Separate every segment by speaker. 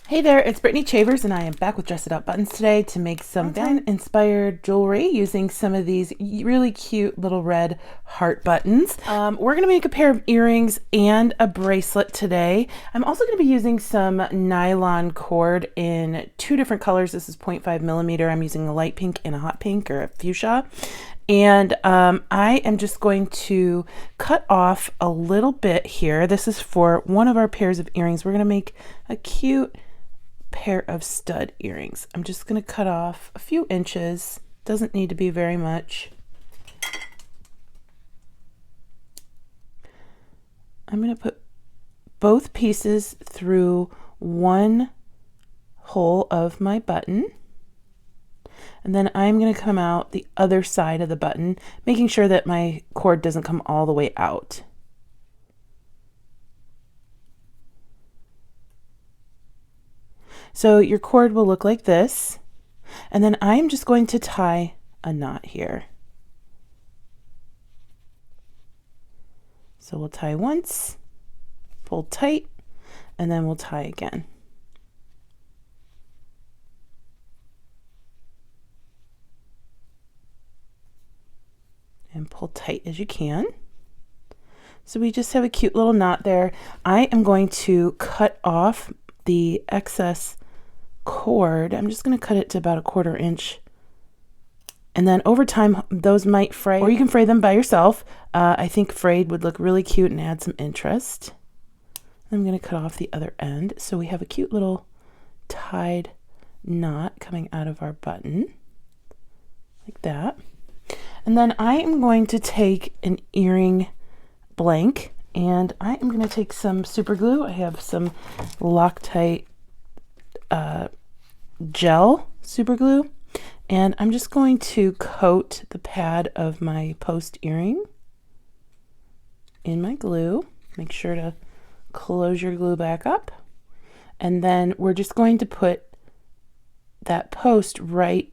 Speaker 1: Hey there, it's Brittany Chavers and I am back with Dress It Up buttons today to make some Valentine inspired jewelry using some of these really cute little red heart buttons. We're going to make a pair of earrings and a bracelet today. I'm also going to be using some nylon cord in two different colors. This is 0.5 millimeter. I'm using a light pink and a hot pink or a fuchsia. And I am just going to cut off a little bit here. This is for one of our pairs of earrings. We're going to make a cute pair of stud earrings. I'm just going to cut off a few inches. Doesn't need to be very much. I'm going to put both pieces through one hole of my button. And then I'm going to come out the other side of the button, making sure that my cord doesn't come all the way out. So your cord will look like this. And then I'm just going to tie a knot here. So we'll tie once, pull tight, and then we'll tie again. And pull tight as you can. So we just have a cute little knot there. I am going to cut off the excess cord. I'm just going to cut it to about 1/4 inch. And then over time, those might fray, or you can fray them by yourself. I think frayed would look really cute and add some interest. I'm going to cut off the other end. So we have a cute little tied knot coming out of our button, like that. And then I am going to take an earring blank and I am going to take some super glue. I have some Loctite gel super glue, and I'm just going to coat the pad of my post earring in my glue. Make sure to close your glue back up. And then we're just going to put that post right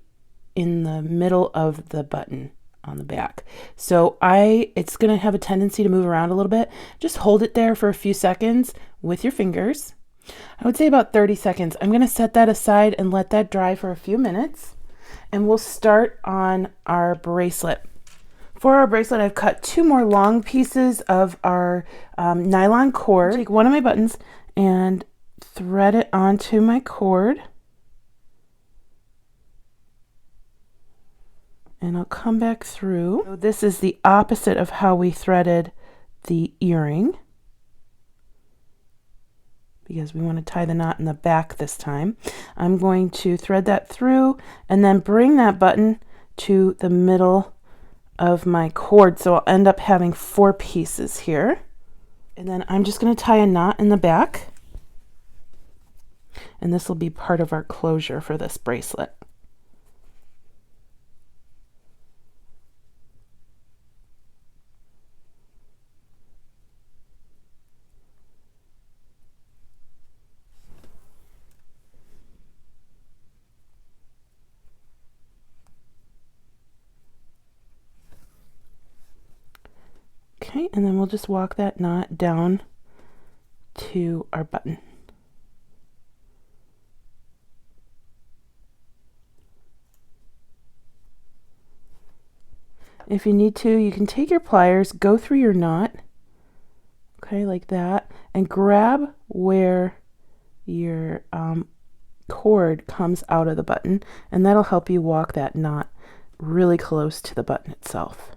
Speaker 1: in the middle of the button on the back. So it's going to have a tendency to move around a little bit. Just hold it there for a few seconds with your fingers. I would say about 30 seconds. I'm going to set that aside and let that dry for a few minutes. And we'll start on our bracelet. For our bracelet, I've cut 2 more long pieces of our nylon cord. Take one of my buttons and thread it onto my cord. And I'll come back through. So this is the opposite of how we threaded the earring, because we want to tie the knot in the back this time. I'm going to thread that through and then bring that button to the middle of my cord. So I'll end up having 4 pieces here. And then I'm just going to tie a knot in the back. And this will be part of our closure for this bracelet. Okay, and then we'll just walk that knot down to our button. If you need to, you can take your pliers, go through your knot, okay, like that, and grab where your cord comes out of the button, and that'll help you walk that knot really close to the button itself.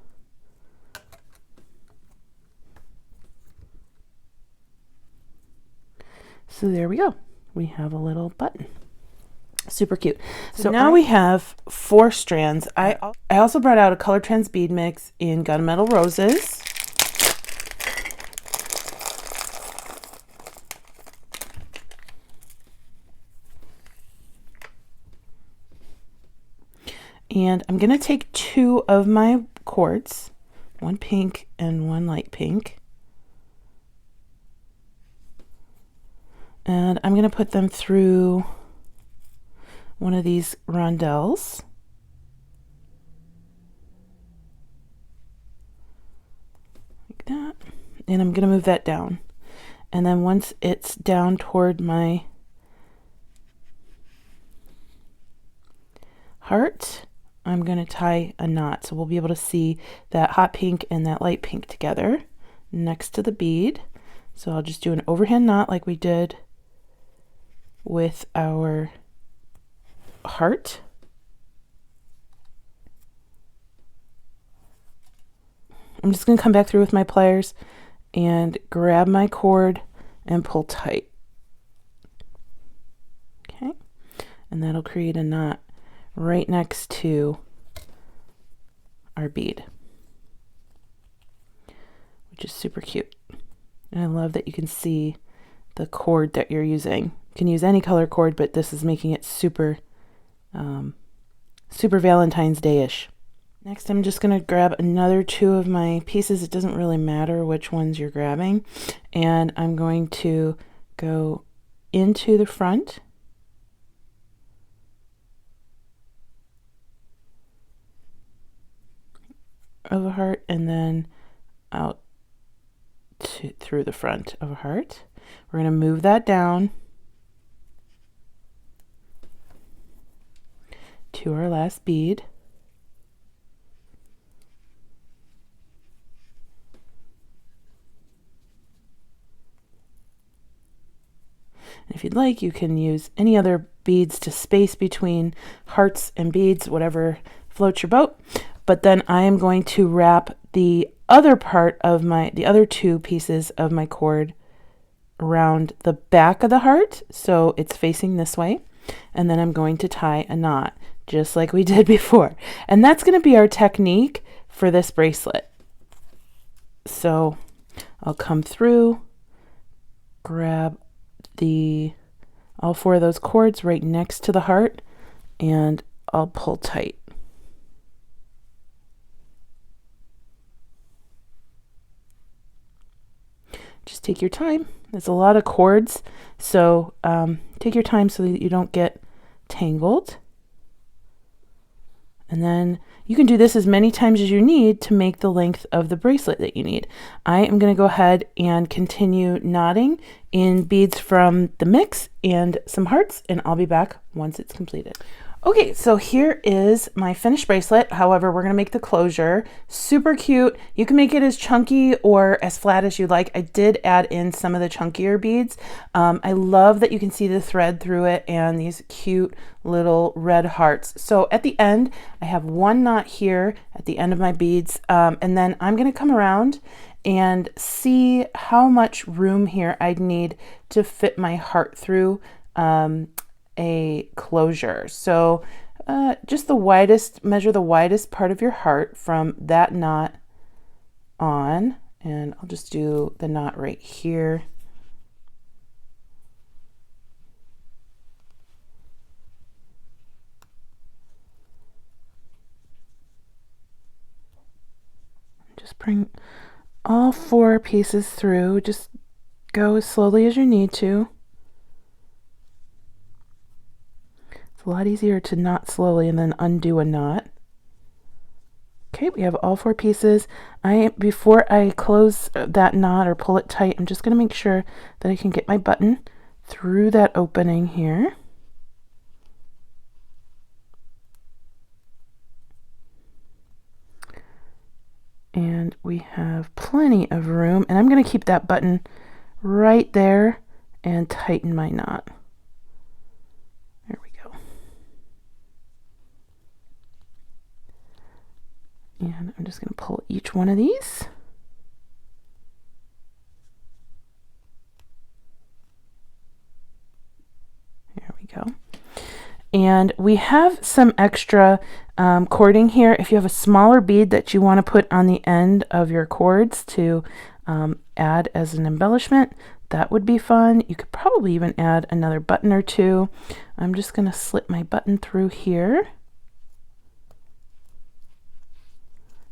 Speaker 1: So there we go. We have a little button. Super cute. So now we have 4 strands. I also brought out a Color Trends bead mix in Gunmetal Roses. And I'm going to take 2 of my cords, one pink and one light pink. And I'm going to put them through one of these rondelles. Like that. And I'm going to move that down. And then once it's down toward my heart, I'm going to tie a knot. So we'll be able to see that hot pink and that light pink together next to the bead. So I'll just do an overhand knot like we did with our heart. I'm just going to come back through with my pliers and grab my cord and pull tight. Okay, and that'll create a knot right next to our bead, which is super cute. And I love that you can see the cord that you're using. You can use any color cord, but this is making it super, super Valentine's Day-ish. Next, I'm just going to grab another 2 of my pieces. It doesn't really matter which ones you're grabbing. And I'm going to go into the front. Of a heart, and then out through the front of a heart. We're going to move that down to our last bead. And if you'd like, you can use any other beads to space between hearts and beads, whatever floats your boat. But then I am going to wrap the other part of the other 2 pieces of my cord around the back of the heart, so it's facing this way. And then I'm going to tie a knot, just like we did before. And that's going to be our technique for this bracelet. So I'll come through, grab all 4 of those cords right next to the heart, and I'll pull tight. Just take your time. There's a lot of cords, so take your time so that you don't get tangled. And then you can do this as many times as you need to make the length of the bracelet that you need. I am going to go ahead and continue knotting in beads from the mix and some hearts, and I'll be back once it's completed. Okay, so here is my finished bracelet. However, we're going to make the closure super cute. You can make it as chunky or as flat as you like. I did add in some of the chunkier beads. I love that you can see the thread through it and these cute little red hearts. So at the end, I have 1 knot here at the end of my beads, and then I'm going to come around and see how much room here I'd need to fit my heart through a closure. So just the widest, measure the widest part of your heart from that knot on, and I'll just do the knot right here. Just bring all 4 pieces through. Just go as slowly as you need to. It's a lot easier to knot slowly and then undo a knot. Okay, we have all 4 pieces. Before I close that knot or pull it tight, I'm just going to make sure that I can get my button through that opening here. And we have plenty of room, and I'm going to keep that button right there and tighten my knot. There we go. And I'm just going to pull each one of these. There we go. And we have some extra cording here. If you have a smaller bead that you want to put on the end of your cords to add as an embellishment, that would be fun. You could probably even add another button or 2. I'm just going to slip my button through here.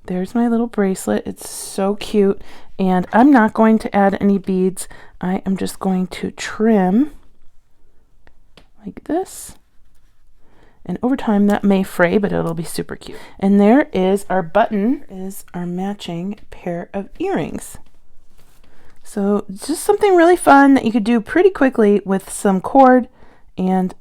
Speaker 1: There's my little bracelet. It's so cute. And I'm not going to add any beads. I am just going to trim like this. And over time that may fray, but it'll be super cute. And there is our button, is our matching pair of earrings. So just something really fun that you could do pretty quickly with some cord and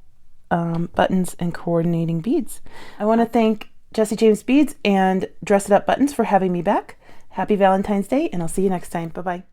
Speaker 1: buttons and coordinating beads. I want to thank Jessie James Beads and Dress It Up Buttons for having me back. Happy Valentine's Day, and I'll see you next time. Bye-bye.